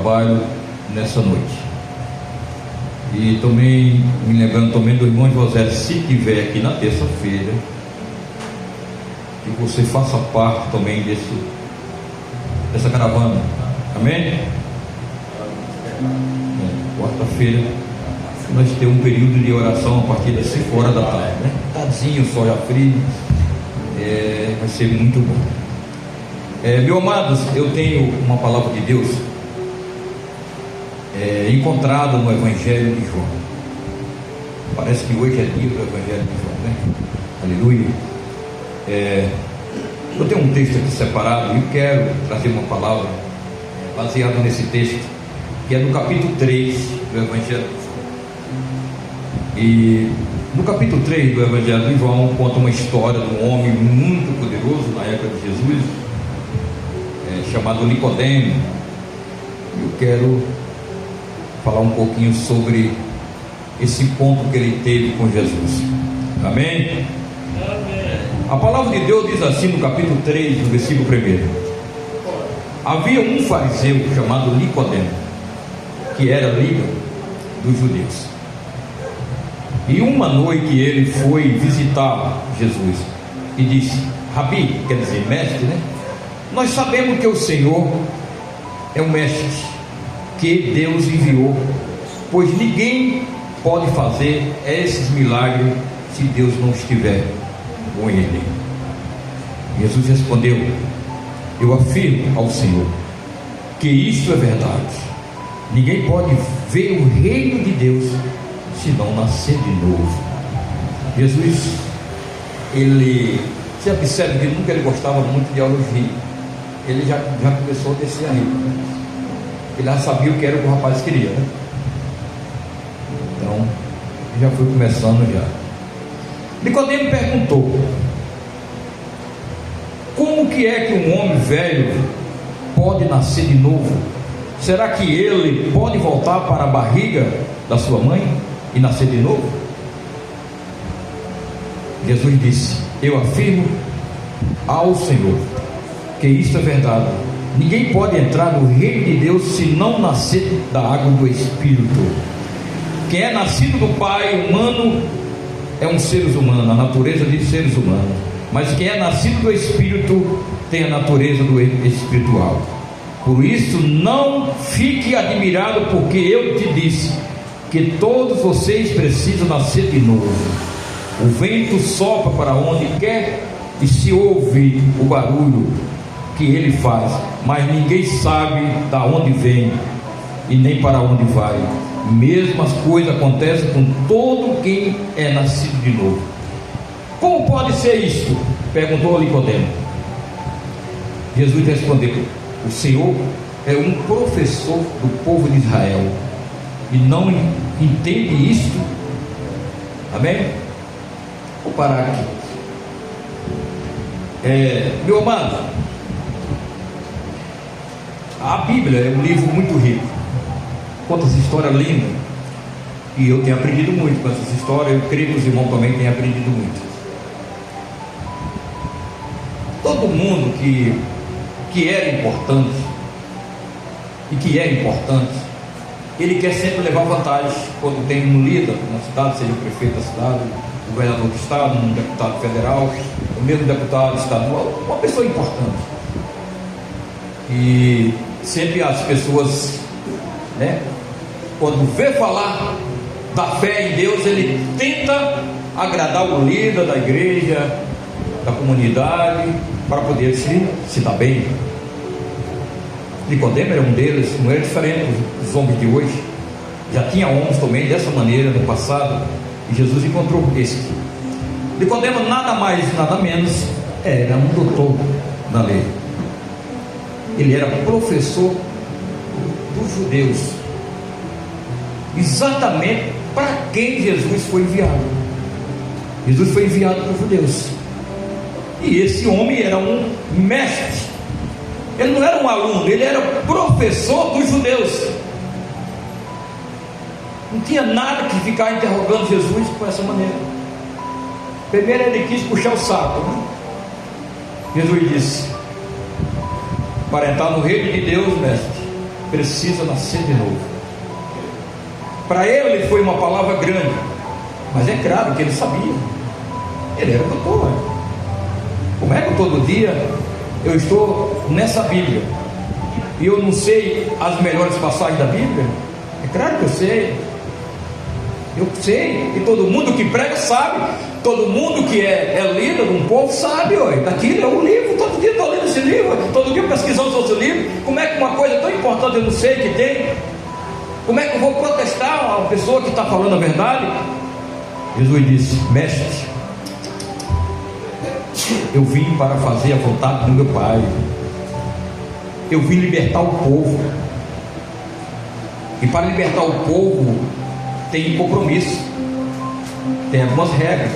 trabalho nessa noite. E também me lembrando também do irmão José, se estiver aqui na terça-feira, que você faça parte também dessa caravana. Amém? Quarta-feira nós temos um período de oração a partir das 5 horas da tarde, né? Tadinho, sol já frio, vai ser muito bom. Meus amados, eu tenho uma palavra de Deus encontrada no Evangelho de João. Parece que hoje é dia do Evangelho de João, né? Aleluia. Eu tenho um texto aqui separado e quero trazer uma palavra baseada nesse texto, que é no capítulo 3 do Evangelho de João. E no capítulo 3 do Evangelho de João conta uma história de um homem muito poderoso na época de Jesus, chamado Nicodemo. Eu quero falar um pouquinho sobre esse encontro que ele teve com Jesus. Amém? Amém. A palavra de Deus diz assim no capítulo 3, no versículo 1: havia um fariseu chamado Nicodemo, que era líder dos judeus. E uma noite ele foi visitar Jesus e disse: Rabi, quer dizer mestre, né? Nós sabemos que o Senhor é um mestre que Deus enviou, pois ninguém pode fazer esses milagres se Deus não estiver com ele. Jesus respondeu: eu afirmo ao Senhor que isto é verdade. Ninguém pode ver o reino de Deus se não nascer de novo. Jesus, você observa que nunca ele gostava muito de elogio. Ele já começou a descer aí. Ele já sabia o que era o que o rapaz queria, né? Então, já foi começando já. Nicodemo perguntou: como que é que um homem velho pode nascer de novo? Será que ele pode voltar para a barriga da sua mãe e nascer de novo? Jesus disse: eu afirmo ao Senhor que isto é verdade. Ninguém pode entrar no reino de Deus se não nascer da água do Espírito. Quem é nascido do Pai humano é um ser humano, a natureza de seres humanos. Mas quem é nascido do Espírito tem a natureza do espiritual. Por isso não fique admirado, porque eu te disse que todos vocês precisam nascer de novo. O vento sopra para onde quer e se ouve o barulho que ele faz, mas ninguém sabe da onde vem e nem para onde vai. Mesmas coisas acontecem com todo quem é nascido de novo. Como pode ser isto? Perguntou Nicodemo. Jesus respondeu: o Senhor é um professor do povo de Israel e não entende isto? Amém? Vou parar aqui. Meu amado, a Bíblia é um livro muito rico, conta essa história linda, e eu tenho aprendido muito com essa história. Eu creio que os irmãos também têm aprendido muito. Todo mundo que era importante e que é importante, ele quer sempre levar vantagem quando tem um líder na cidade, seja o prefeito da cidade, o governador do estado, um deputado federal, o mesmo deputado estadual, uma pessoa importante. E sempre as pessoas, né, quando vê falar da fé em Deus, ele tenta agradar o líder da igreja, da comunidade, para poder se dar bem. Nicodemo era um deles, não era diferente dos homens de hoje. Já tinha homens também dessa maneira no passado, e Jesus encontrou este. Nicodemo nada mais, nada menos, era um doutor na lei. Ele era professor dos judeus, exatamente para quem Jesus foi enviado. Jesus foi enviado para os judeus, e esse homem era um mestre. Ele não era um aluno, ele era professor dos judeus. Não tinha nada que ficar interrogando Jesus com essa maneira. Primeiro ele quis puxar o saco, né? Jesus disse: para entrar no reino de Deus, mestre, precisa nascer de novo. Para ele foi uma palavra grande, mas é claro que ele sabia, ele era doutor. Como é que todo dia eu estou nessa Bíblia e eu não sei as melhores passagens da Bíblia? É claro que eu sei, e todo mundo que prega sabe, todo mundo que é líder de um povo sabe, daqui é um livro, todo dia estou lendo esse livro, todo dia pesquisando sobre esse livro. Como é que uma coisa tão importante eu não sei que tem? Como é que eu vou protestar uma pessoa que está falando a verdade? Jesus disse: mestre, eu vim para fazer a vontade do meu Pai, eu vim libertar o povo, e para libertar o povo tem compromisso, tem algumas regras.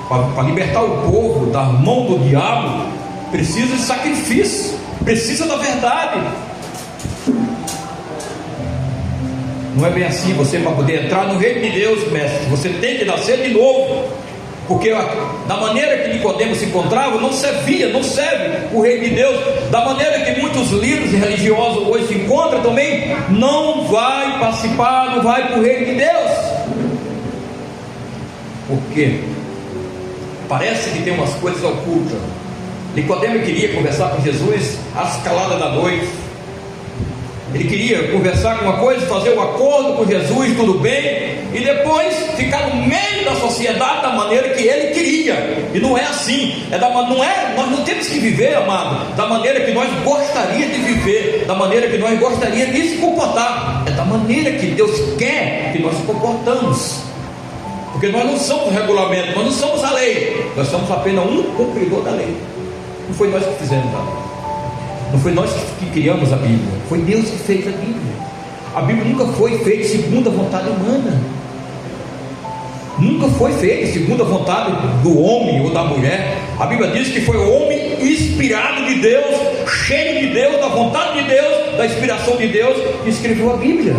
Para libertar o povo da mão do diabo, precisa de sacrifício, precisa da verdade. Não é bem assim. Você, para poder entrar no reino de Deus, mestre, você tem que nascer de novo, porque da maneira que Nicodemo se encontrava, não serve o reino de Deus. Da maneira que muitos líderes religiosos hoje se encontram também, não vai participar, não vai para o reino de Deus. Por quê? Parece que tem umas coisas ocultas. Nicodemo queria conversar com Jesus às caladas da noite. Ele queria conversar com uma coisa, fazer um acordo com Jesus, tudo bem, e depois ficar no meio da sociedade da maneira que ele queria. E não é assim. Nós não temos que viver, amado, da maneira que nós gostaríamos de viver, da maneira que nós gostaríamos de se comportar. É da maneira que Deus quer que nós se comportamos. Porque nós não somos o regulamento, nós não somos a lei, nós somos apenas um cumpridor da lei. Não foi nós que fizemos a lei, não foi nós que criamos a Bíblia, foi Deus que fez a Bíblia. A Bíblia nunca foi feita segundo a vontade humana, nunca foi feita segundo a vontade do homem ou da mulher. A Bíblia diz que foi o homem inspirado de Deus, cheio de Deus, da vontade de Deus, da inspiração de Deus, que escreveu a Bíblia.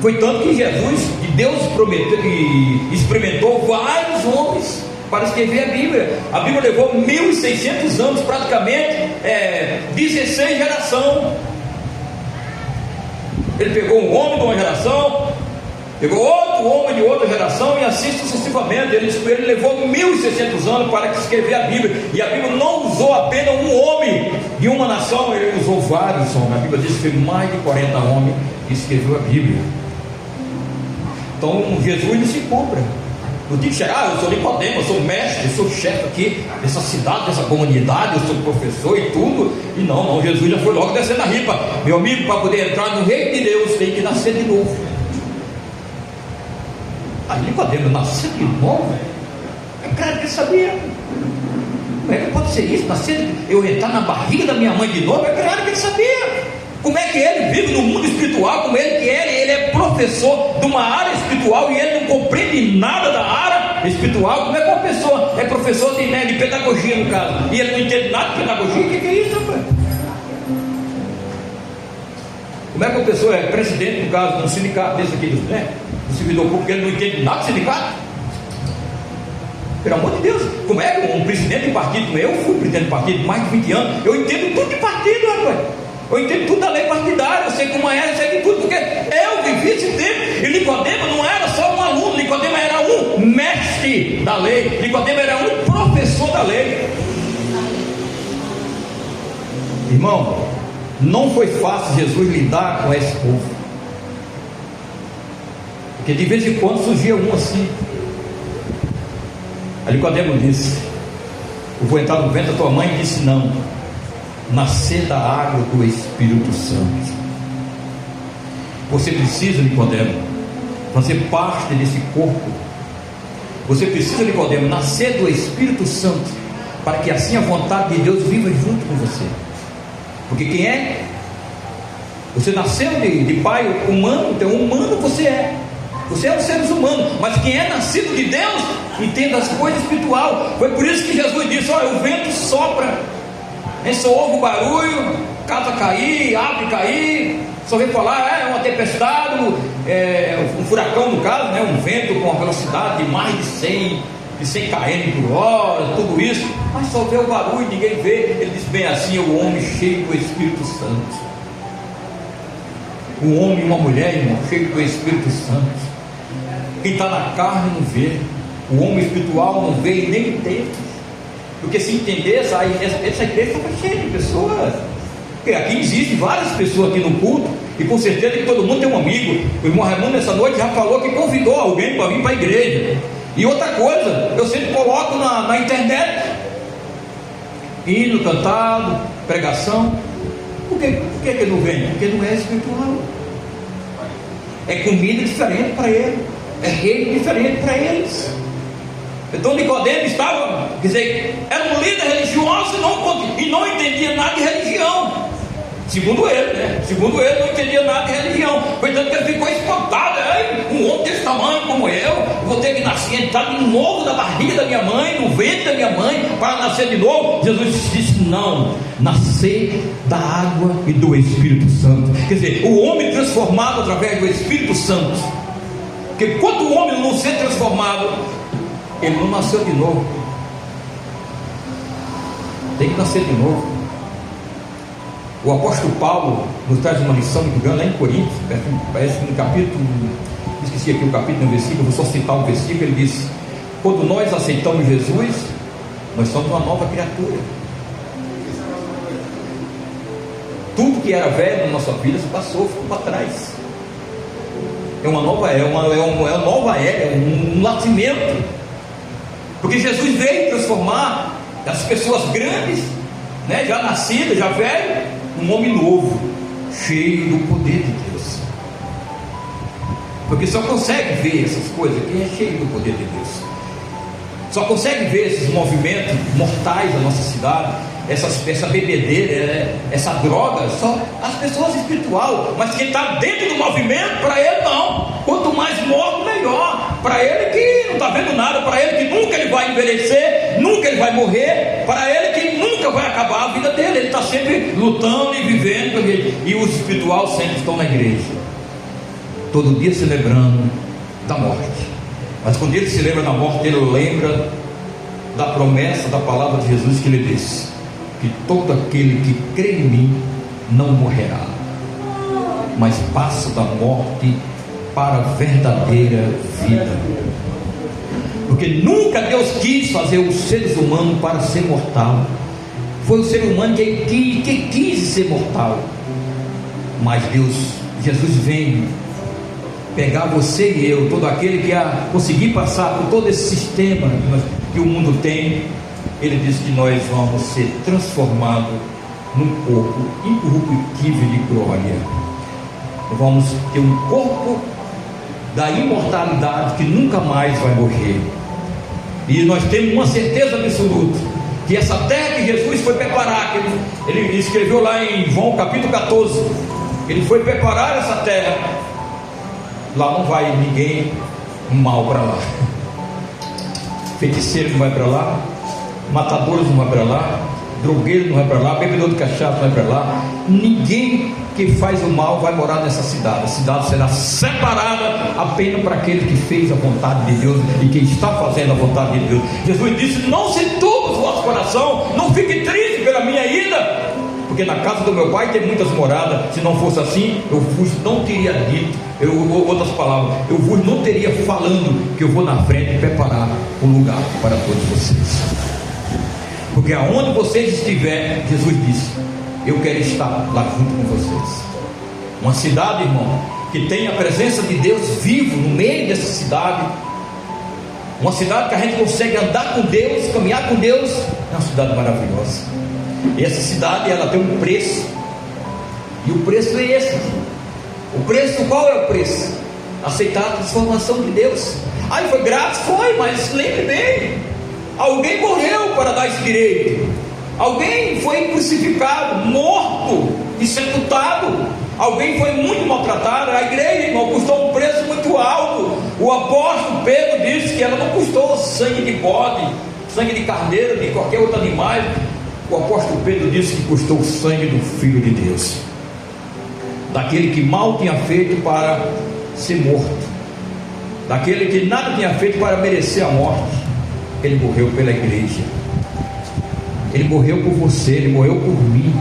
Foi tanto que Deus prometeu e experimentou vários homens para escrever a Bíblia. A Bíblia levou 1600 anos, praticamente 16 gerações. Ele pegou um homem de uma geração, pegou outro homem de outra geração, e assim sucessivamente. Ele levou 1600 anos para escrever a Bíblia. E a Bíblia não usou apenas um homem de uma nação, ele usou vários homens. A Bíblia diz que foi mais de 40 homens que escreveu a Bíblia. Então Jesus não se compra. No dia que chegar, eu sou Nicodemo, eu sou mestre, eu sou chefe aqui dessa cidade, dessa comunidade, eu sou professor e tudo. E não, Jesus já foi logo descendo a ripa. Meu amigo, para poder entrar no reino de Deus, tem que nascer de novo. Aí Nicodemo nascer de novo? É claro que ele sabia. Como é que pode ser isso? Eu entrar na barriga da minha mãe de novo? É claro que ele sabia. Como é que ele vive no mundo espiritual? Como ele é professor de uma área espiritual e ele não compreende nada da área espiritual? Como é que uma pessoa é professor de pedagogia, no caso, e ele não entende nada de pedagogia? O que é isso, rapaz? Como é que uma pessoa é presidente, no caso, de um sindicato desse aqui, do servidor público, ele não entende nada de sindicato? Pelo amor de Deus, como é que um presidente de partido, eu fui presidente de partido mais de 20 anos, eu entendo tudo de partido, rapaz. Eu entendo tudo da lei partidária, eu sei como é, eu sei de tudo, porque eu vivi esse tempo. E Nicodemo não era só um aluno, Nicodemo era um mestre da lei, Nicodemo era um professor da lei. Irmão, não foi fácil Jesus lidar com esse povo, porque de vez em quando surgia um assim. Aí Nicodemo disse: eu vou entrar no ventre da tua mãe. E disse: não, nascer da água do Espírito Santo. Você precisa, Nicodemo, fazer parte desse corpo. Você precisa, Nicodemo, nascer do Espírito Santo, para que assim a vontade de Deus viva junto com você. Porque quem é? Você nasceu de pai humano, então humano você é. Você é um ser humano, mas quem é nascido de Deus entende as coisas espiritual. Foi por isso que Jesus disse: olha, o vento sopra, só ouve o barulho, casa cair, árvore cair, só vem falar, é uma tempestade, um furacão no caso, né? Um vento com uma velocidade de mais de 100 km por hora, tudo isso, mas só vê o barulho, ninguém vê. Ele diz bem assim: é o homem cheio do Espírito Santo. um homem e uma mulher, irmão, cheio do Espírito Santo. Quem está na carne não vê, o homem espiritual não vê e nem entende. Porque se entendesse, essa igreja estava cheia de pessoas. Porque aqui existem várias pessoas aqui no culto, e com certeza que todo mundo tem um amigo. O irmão Raimundo nessa noite já falou que convidou alguém para vir para a igreja. E outra coisa, eu sempre coloco na internet hino cantado, pregação. Por que não vem? Porque não é espiritual. É comida diferente para ele, é reino diferente para eles. Então Nicodemo estava, quer dizer, era um líder religioso e não entendia nada de religião. Segundo ele, né? Segundo ele, não entendia nada de religião. Portanto, ele ficou espantado. Um homem desse tamanho como eu, vou ter que nascer, entrar de novo na barriga da minha mãe, no ventre da minha mãe, para nascer de novo. Jesus disse: não, nascer da água e do Espírito Santo. Quer dizer, o homem transformado através do Espírito Santo. Porque quando o homem não ser transformado, ele não nasceu de novo. Tem que nascer de novo. O apóstolo Paulo nos traz uma lição muito grande lá em Coríntios, parece que no capítulo, esqueci aqui o capítulo, no versículo, vou só citar um versículo. Ele diz: quando nós aceitamos Jesus, nós somos uma nova criatura. Tudo que era velho na nossa vida se passou, ficou para trás. É uma nova era, é um nascimento. Porque Jesus veio transformar as pessoas grandes, né, já nascidas, já velho, um homem novo, cheio do poder de Deus. Porque só consegue ver essas coisas quem é cheio do poder de Deus. Só consegue ver esses movimentos mortais da nossa cidade, essa bebedeira, essa droga, só as pessoas espirituais. Mas quem está dentro do movimento, para ele não. Quanto mais morto, melhor. Para ele que não está vendo nada, para ele que nunca ele vai envelhecer, nunca ele vai morrer, para ele que nunca vai acabar a vida dele. Ele está sempre lutando e vivendo. E os espirituais sempre estão na igreja, todo dia se lembrando da morte. Mas quando ele se lembra da morte, ele lembra da promessa da palavra de Jesus que ele disse: que todo aquele que crê em mim não morrerá, mas passa da morte para a verdadeira vida. Porque nunca Deus quis fazer os seres humanos para ser mortal. Foi o ser humano que quis ser mortal. Mas Jesus vem pegar você e eu, todo aquele que conseguir passar por todo esse sistema que o mundo tem. Ele diz que nós vamos ser transformados num corpo incorruptível de glória. Vamos ter um corpo da imortalidade que nunca mais vai morrer. E nós temos uma certeza absoluta que essa terra que Jesus foi preparar, que ele escreveu lá em João capítulo 14, ele foi preparar essa terra. Lá não vai ninguém mal para lá. Feiticeiro não vai para lá, matadores não vai para lá, drogueiro não vai para lá, bebedor de cachaça não vai para lá. Ninguém que faz o mal vai morar nessa cidade. A cidade será separada apenas para aquele que fez a vontade de Deus e que está fazendo a vontade de Deus. Jesus disse: não se turbe o vosso coração, não fique triste pela minha ida, porque na casa do meu pai tem muitas moradas. Se não fosse assim, eu vos não teria dito. Outras palavras, eu vos não teria falando que eu vou na frente preparar um lugar para todos vocês. Porque aonde vocês estiverem, Jesus disse: eu quero estar lá junto com vocês. Uma cidade, irmão, que tem a presença de Deus vivo no meio dessa cidade. Uma cidade que a gente consegue andar com Deus, caminhar com Deus. É uma cidade maravilhosa. E essa cidade, ela tem um preço. E o preço é esse. O preço, qual é o preço? Aceitar a transformação de Deus. Aí foi grátis? Foi, mas lembre bem, alguém morreu para dar esse direito. Alguém foi crucificado, morto e sepultado. Alguém foi muito maltratado. A igreja, irmão, custou um preço muito alto. O apóstolo Pedro disse que ela não custou sangue de bode, sangue de carneiro, de qualquer outro animal. O apóstolo Pedro disse que custou o sangue do Filho de Deus, daquele que mal tinha feito para ser morto, daquele que nada tinha feito para merecer a morte. Ele morreu pela igreja, ele morreu por você, ele morreu por mim.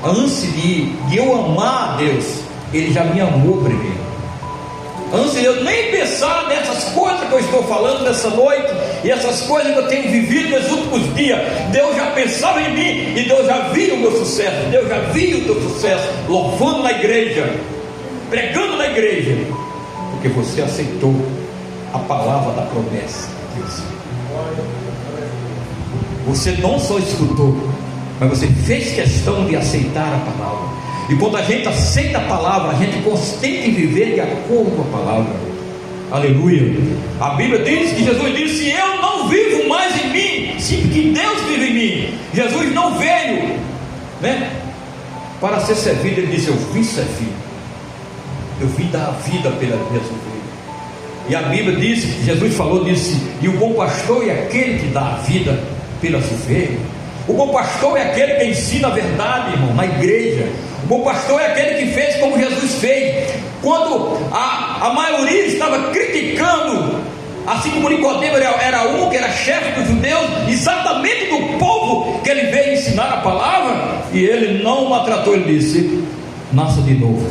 Antes de eu amar a Deus, Ele já me amou primeiro. Antes de eu nem pensar nessas coisas que eu estou falando nessa noite, e essas coisas que eu tenho vivido nos últimos dias, Deus já pensava em mim, e Deus já via o meu sucesso. Deus já via o teu sucesso, louvando na igreja, pregando na igreja, porque você aceitou a palavra da promessa de Deus. Você não só escutou, mas você fez questão de aceitar a palavra. E quando a gente aceita a palavra, a gente consente em viver de acordo com a palavra. Aleluia. A Bíblia diz que Jesus disse: eu não vivo mais em mim, sim, que Deus vive em mim. Jesus não veio, né, para ser servido. Ele disse: eu vim servir, eu vim dar a vida pelas minhas ovelhas. E a Bíblia diz que Jesus falou, disse: e o bom pastor é aquele que dá a vida pelas ovelhas. O bom pastor é aquele que ensina a verdade, irmão, na igreja. O bom pastor é aquele que fez como Jesus fez. Quando a maioria estava criticando, assim como Nicodemo era um que era chefe dos judeus, exatamente do povo que ele veio ensinar a palavra, e ele não maltratou. Ele disse: nasça de novo.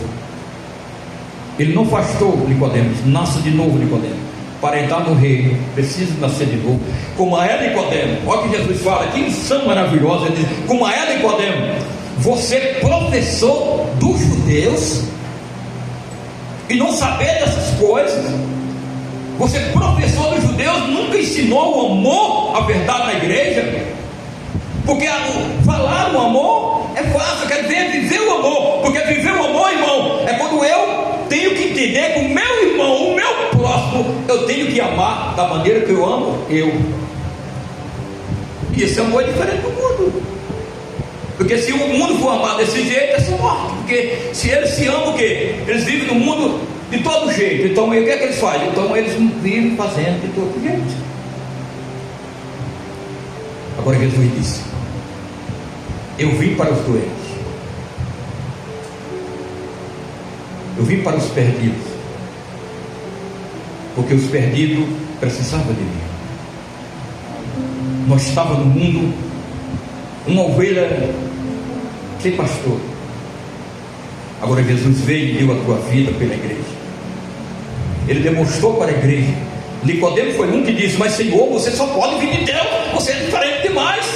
Ele não afastou Nicodemo, disse: nasça de novo, Nicodemo. Para entrar no reino, precisa nascer de novo. Como a ela, Nicodemo, olha o que Jesus fala, que lição maravilhosa. Ele diz: como a ela, Nicodemo, você professor dos judeus e não saber dessas coisas. Você professor dos judeus nunca ensinou o amor, a verdade na igreja. Porque falar o amor é fácil, quer dizer, viver o amor. Porque viver o amor, irmão, é quando eu tenho que entender que o meu irmão, o meu próximo, eu tenho que amar da maneira que eu amo eu. E esse amor é diferente do mundo. Porque se o mundo for amar desse jeito, é só morte. Porque se eles se amam, o quê? Eles vivem no mundo de todo jeito. Então o que é que eles fazem? Então eles vivem fazendo de todo jeito. Agora Jesus disse: eu vim para os doentes, eu vim para os perdidos, porque os perdidos precisavam de mim. Nós estávamos no mundo, uma ovelha sem pastor. Agora Jesus veio e deu a tua vida pela igreja. Ele demonstrou para a igreja. Nicodemo foi um que disse: mas Senhor, você só pode vir de Deus, você é diferente demais,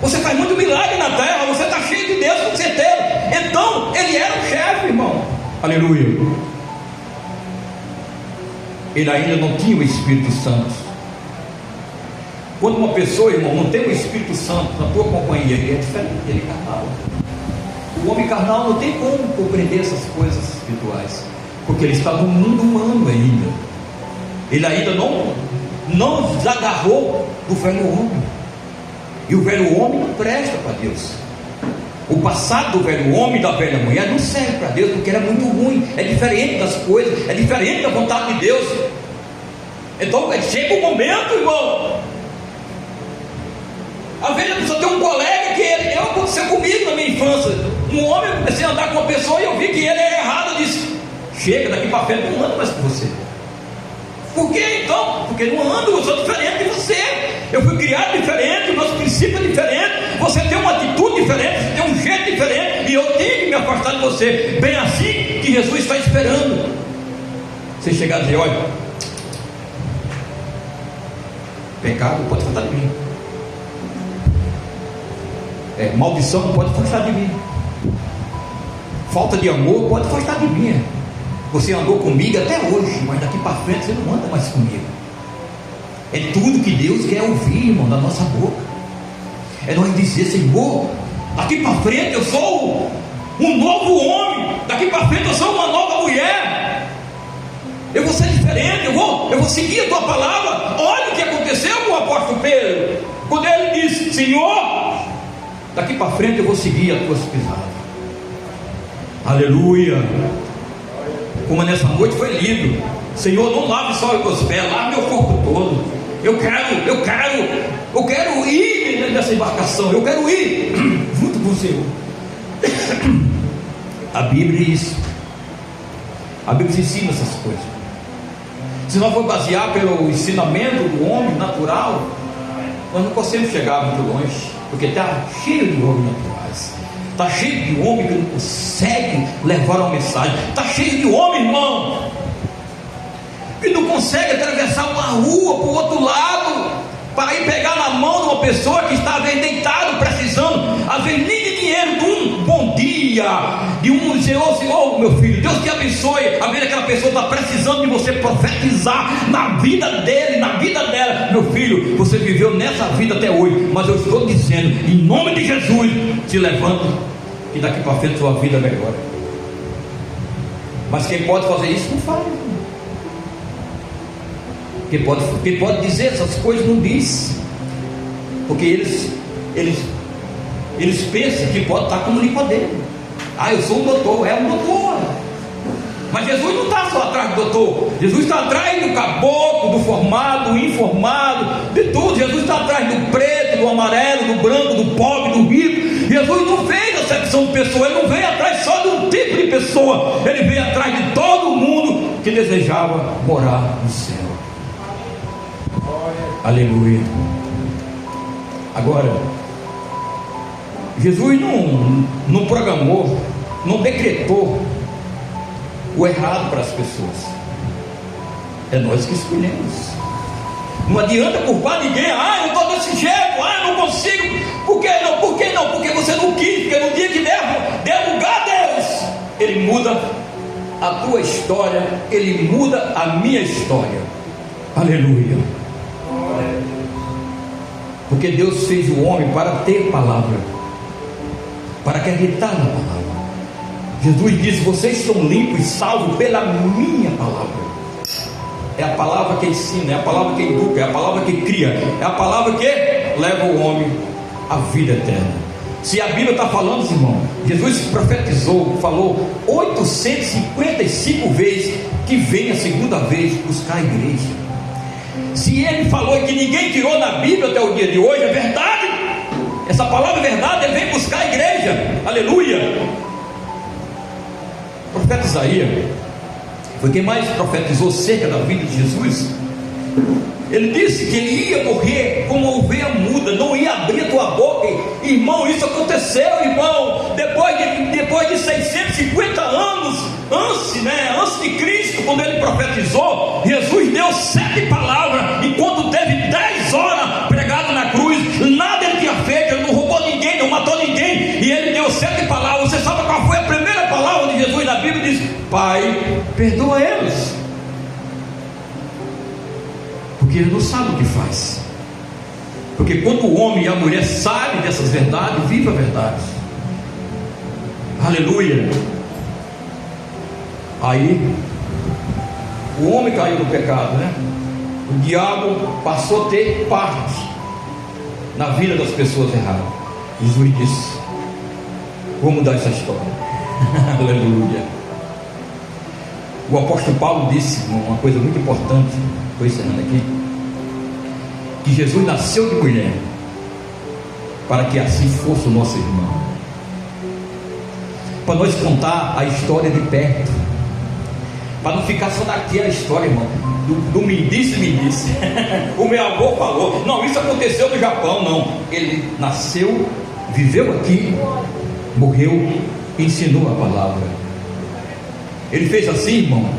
você faz muito milagre na terra, você está cheio de Deus com certeza. Então ele era o chefe, irmão. Aleluia. Ele ainda não tinha o Espírito Santo. Quando uma pessoa, irmão, não tem o Espírito Santo na tua companhia, ele é diferente, ele é carnal. O homem carnal não tem como compreender essas coisas espirituais, porque ele está no mundo humano ainda. Ele ainda não desagarrou do velho homem. E o velho homem não presta para Deus. O passado do velho homem e da velha mulher não serve para Deus, porque era muito ruim, é diferente das coisas, é diferente da vontade de Deus. Então chega um momento, irmão, às vezes a pessoa tem um colega que aconteceu comigo na minha infância. Um homem, eu comecei a andar com uma pessoa e eu vi que ele era errado. Eu disse: chega, daqui para frente não ando mais com você. Por que então? Porque não ando, eu sou diferente de você. Eu fui criado diferente, o nosso princípio é diferente. Você tem uma atitude diferente, você tem um jeito diferente, e eu tenho que me afastar de você. Bem assim que Jesus está esperando você chegar e dizer: olha, pecado pode afastar de mim, maldição não pode afastar de mim, falta de amor pode afastar de mim. Você andou comigo até hoje, mas daqui para frente você não anda mais comigo. É tudo que Deus quer ouvir, irmão, da nossa boca. É nós dizer: Senhor, daqui para frente eu sou um novo homem, daqui para frente eu sou uma nova mulher. Eu vou ser diferente, eu vou seguir a tua palavra. Olha o que aconteceu com o apóstolo Pedro, quando ele disse: Senhor, daqui para frente eu vou seguir as tuas pisadas. Aleluia. Como nessa noite foi lido: Senhor, não lave só os meus pés, lave meu corpo todo. Eu quero ir nessa embarcação, eu quero ir junto com o Senhor. A Bíblia diz, a Bíblia ensina essas coisas. Se nós for basear pelo ensinamento do homem natural, nós não conseguimos chegar muito longe, porque está cheio de homens naturais. Está cheio de homem que não consegue levar uma mensagem. Está cheio de homem, irmão, que não consegue atravessar uma rua para o outro lado, para ir pegar na mão de uma pessoa que está deitado, precisando, às vezes nem de dinheiro, de um bom dia, de um dizer: ô Senhor, meu filho, Deus te abençoe. Às vezes aquela pessoa está precisando de você profetizar na vida dele, na vida dela. Meu filho, você viveu nessa vida até hoje, mas eu estou dizendo, em nome de Jesus, se levanta, que daqui para frente sua vida melhora. Mas quem pode fazer isso não faz. Quem pode dizer essas coisas não diz, porque eles pensam que pode estar como Nicodemo. Eu sou um doutor. É um doutor, mas Jesus não está só atrás do doutor. Jesus está atrás do caboclo, do formado, do informado, de tudo. Jesus está atrás do preto, do amarelo, do branco, do pobre, do rico. Jesus não fez acepção de pessoa. Ele não veio atrás só de um tipo de pessoa. Ele veio atrás de todo mundo que desejava morar no céu. Aleluia. Agora, Jesus não programou, não decretou o errado para as pessoas. É nós que escolhemos. Não adianta culpar ninguém. Eu estou desse jeito, eu não consigo. Por que não? Por que não? Porque você não quis. Porque no dia que der lugar a Deus, Ele muda a tua história, Ele muda a minha história. Aleluia. Porque Deus fez o homem para ter palavra, para acreditar na palavra. Jesus disse: vocês são limpos e salvos pela minha palavra. É a palavra que ensina, é a palavra que educa, é a palavra que cria, é a palavra que leva o homem à vida eterna. Se a Bíblia está falando, irmão, Jesus profetizou, falou 855 vezes que vem a segunda vez buscar a igreja. Se Ele falou que ninguém tirou na Bíblia até o dia de hoje, é verdade. Essa palavra é verdade. Ele vem buscar a igreja. Aleluia. O profeta Isaías foi quem mais profetizou cerca da vida de Jesus. Ele disse que ele ia morrer como uma ovelha muda, não ia abrir a tua boca. Irmão, isso aconteceu, irmão, depois de 650 anos antes de Cristo, quando ele profetizou. Jesus deu 7 palavras, enquanto teve 10 horas pregado na cruz. Nada ele tinha feito, ele não roubou ninguém, não matou ninguém, e ele deu 7 palavras. Você sabe qual foi a primeira palavra de Jesus na Bíblia? Ele disse: Pai, perdoa eles, porque ele não sabe o que faz. Porque quando o homem e a mulher sabem dessas verdades, vive a verdade. Aleluia. Aí o homem caiu no pecado, né? O diabo passou a ter parte na vida das pessoas erradas. Jesus disse: vou mudar essa história. Aleluia. O apóstolo Paulo disse uma coisa muito importante, estou encerrando aqui, que Jesus nasceu de mulher para que assim fosse o nosso irmão, para nós contar a história de perto, para não ficar só naquela história, irmão, do me disse. O meu avô falou, não, isso aconteceu no Japão. Não, ele nasceu, viveu aqui, morreu, ensinou a palavra. Ele fez assim, irmão,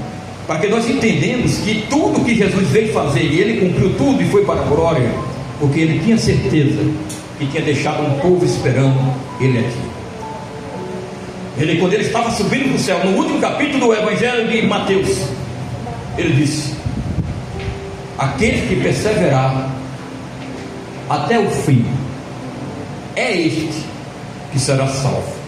para que nós entendemos que tudo que Jesus veio fazer, e ele cumpriu tudo e foi para a glória, porque ele tinha certeza que tinha deixado um povo esperando ele aqui. Quando ele estava subindo para o céu, no último capítulo do Evangelho de Mateus, ele disse: aquele que perseverar até o fim, é este que será salvo.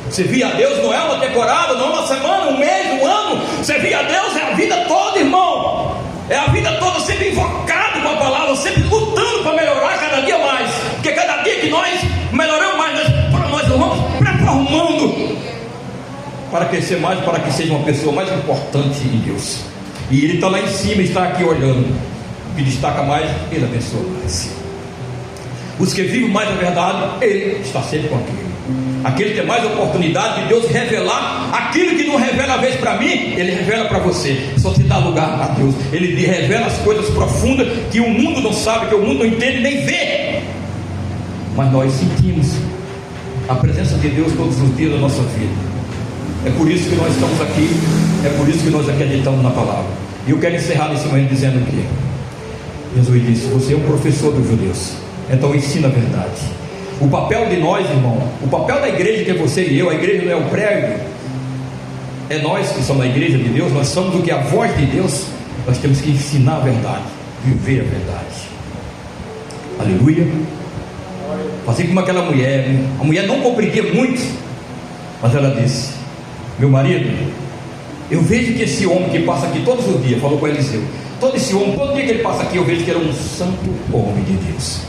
Servir a Deus não é uma temporada, não é uma semana, um mês, um ano. Servir a Deus é a vida toda, irmão. É a vida toda sempre invocado com a palavra, sempre lutando para melhorar cada dia mais. Porque cada dia que nós melhoramos mais, nós vamos performando para crescer mais, para que seja uma pessoa mais importante em Deus. E Ele está lá em cima, está aqui olhando. O que destaca mais, Ele abençoa mais. Os que vivem mais a verdade, Ele está sempre com aquele. Aquele que tem mais oportunidade de Deus revelar aquilo que não revela a vez para mim, Ele revela para você. Só te dá lugar a Deus. Ele lhe revela as coisas profundas que o mundo não sabe, que o mundo não entende nem vê, mas nós sentimos. a presença de Deus todos os dias da nossa vida. É por isso que nós estamos aqui, é por isso que nós acreditamos na palavra. E eu quero encerrar nesse momento dizendo que Jesus disse: você é um professor dos judeus, então ensina a verdade. O papel de nós, irmão, o papel da igreja, que é você e eu, a igreja não é o prédio, é nós que somos a igreja de Deus, nós somos o que? A voz de Deus. Nós temos que ensinar a verdade, viver a verdade. Aleluia. Fazer como aquela mulher, a mulher não compreendia muito, mas ela disse: meu marido, eu vejo que esse homem que passa aqui todos os dias, falou com Eliseu, todo esse homem, todo dia que ele passa aqui, eu vejo que ele é um santo homem de Deus,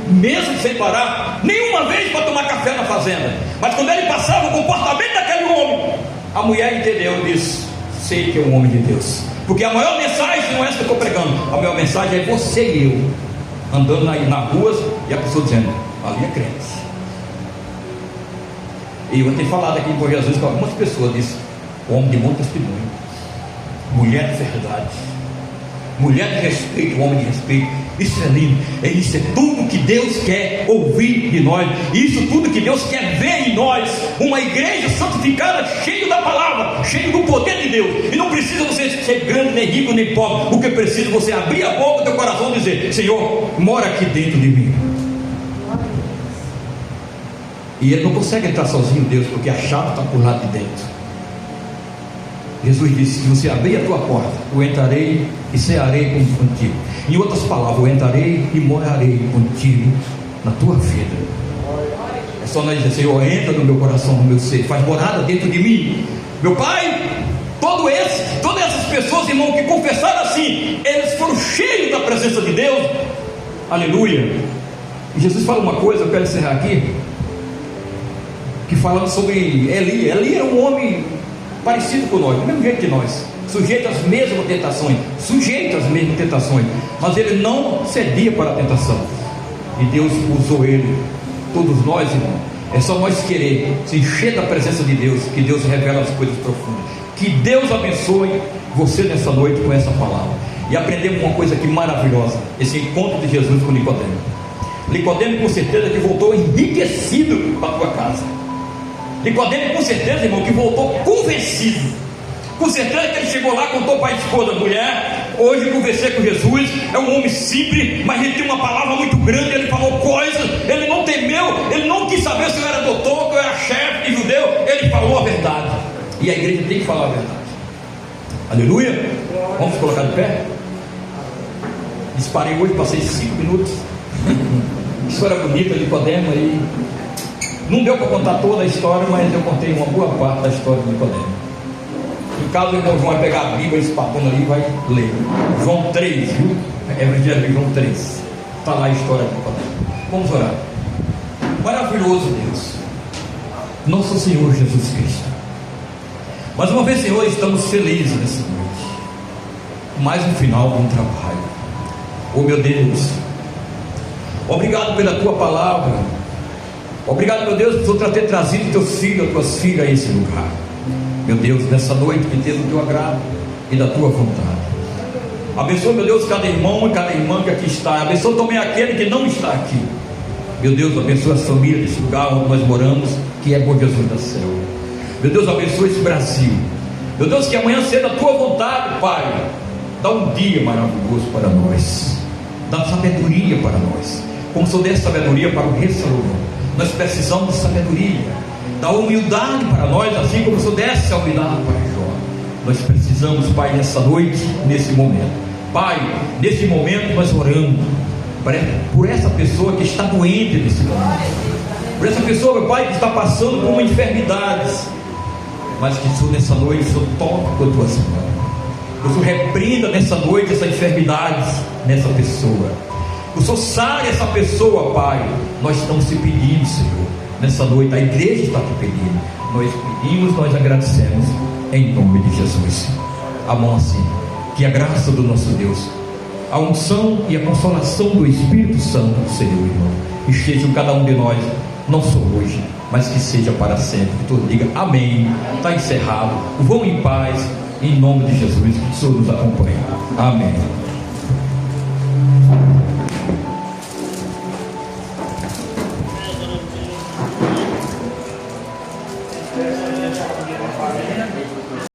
mesmo sem parar nenhuma vez para tomar café na fazenda. Mas quando ele passava, o comportamento daquele homem, a mulher entendeu e disse: sei que é um homem de Deus, porque a maior mensagem não é essa que eu estou pregando, a maior mensagem é você e eu andando nas ruas e a pessoa dizendo: ali é crente. E eu tenho falado aqui com Jesus com algumas pessoas, disse: homem de bom testemunho, mulher de verdade, mulher de respeito, homem de respeito. Isso é lindo, isso é tudo que Deus quer ouvir de nós, isso tudo que Deus quer ver em nós, uma igreja santificada, cheia da palavra, cheia do poder de Deus. E não precisa você ser grande, nem rico, nem pobre. O que precisa é você abrir a boca do teu coração e dizer: Senhor, mora aqui dentro de mim. E ele não consegue entrar sozinho, Deus, porque a chave está por lá de dentro. Jesus disse: se você abrir a tua porta, eu entrarei e cearei contigo. Em outras palavras, eu entrarei e morarei contigo na tua vida. É só nós dizer: Senhor, entra no meu coração, no meu ser, faz morada dentro de mim. Meu Pai, todas essas pessoas, irmão, que confessaram assim, eles foram cheios da presença de Deus. Aleluia. E Jesus fala uma coisa, eu quero encerrar aqui, que falando sobre Eli. Eli era um homem parecido com nós, do mesmo jeito que nós, sujeito às mesmas tentações, mas ele não cedia para a tentação, e Deus usou ele. Todos nós, irmão, é só nós querer se encher da presença de Deus, que Deus revela as coisas profundas. Que Deus abençoe você nessa noite com essa palavra. E aprendemos uma coisa aqui maravilhosa, esse encontro de Jesus com Nicodemo. Nicodemo, com certeza, que voltou enriquecido para a tua casa. Nicodemo, com certeza, irmão, que voltou convencido. Com certeza que ele chegou lá, contou para a esposa: mulher, hoje conversei com Jesus. É um homem simples, mas ele tem uma palavra muito grande. Ele falou coisas, ele não temeu, ele não quis saber se eu era doutor, que eu era chefe de judeu. Ele falou a verdade, e a igreja tem que falar a verdade. Aleluia. Vamos colocar de pé. Disparei hoje, passei 5 minutos. História bonita, Nicodemo aí. Não deu para contar toda a história, mas eu contei uma boa parte da história de Nicodemo. No caso, o irmão João vai pegar a Bíblia, esse papão ali, vai ler João 3, viu? Evangelho de João 3. Está lá a história de Nicodemo. Vamos orar. Maravilhoso Deus, nosso Senhor Jesus Cristo. Mais uma vez, Senhor, estamos felizes nessa noite. Mais um final de um trabalho. Oh meu Deus, obrigado pela tua palavra. Obrigado, meu Deus, por ter trazido teus filhos, tuas filhas a esse lugar. Meu Deus, nessa noite, que tenha do teu agrado e da tua vontade. Abençoa, meu Deus, cada irmão e cada irmã que aqui está. Abençoa também aquele que não está aqui. Meu Deus, abençoa as famílias desse lugar onde nós moramos, que é por Jesus da céu. Meu Deus, abençoa esse Brasil. Meu Deus, que amanhã seja a tua vontade, Pai. Dá um dia maravilhoso para nós. Dá sabedoria para nós, como só desse sabedoria para o rei Salomão. Nós precisamos de sabedoria, da humildade para nós, assim como se desse a humildade para Jó. Nós precisamos, Pai, nessa noite, nesse momento. Pai, nesse momento nós oramos por essa pessoa que está doente nesse momento, por essa pessoa, meu Pai, que está passando por uma enfermidade, mas que Senhor, nessa noite, o Senhor toque com a tua mão. O Senhor repreenda nessa noite essa enfermidade nessa pessoa. O Senhor sare essa pessoa, Pai. Nós estamos te pedindo, Senhor, nessa noite. A igreja está te pedindo. Nós pedimos, nós agradecemos, em nome de Jesus. A mão assim. Que a graça do nosso Deus, a unção e a consolação do Espírito Santo, Senhor, irmão, esteja em cada um de nós, não só hoje, mas que seja para sempre. Que todos digam amém. Está encerrado. Vão em paz, em nome de Jesus. Que o Senhor nos acompanhe. Amém.